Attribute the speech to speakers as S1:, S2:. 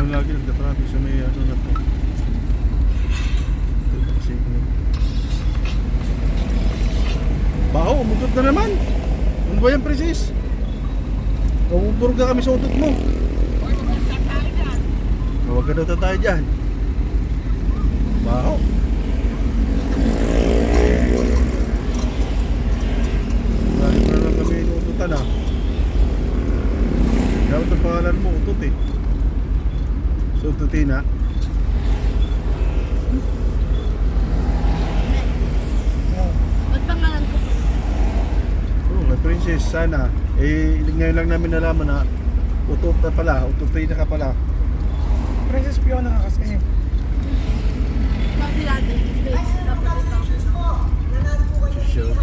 S1: lagi nagtatraffic sa may ano na to. Ito kasi baho, umutot na naman. Ano ba yan, Princess? Pumupurga kami sa utot mo. Huwag ka daw tayo dyan. Baho. Galing na lang kami inututan ah. Dapat ang pangalan mo, utot eh. So, ututin ah.
S2: Ba't pangalan ko?
S1: Oo, may Princess, sana. Eh, ngayon lang namin nalaman na utot na pala, ututin na ka pala.
S3: Princess Fiona nga kasi.
S2: Sabi natin, face. Dapat ito.
S1: Sure.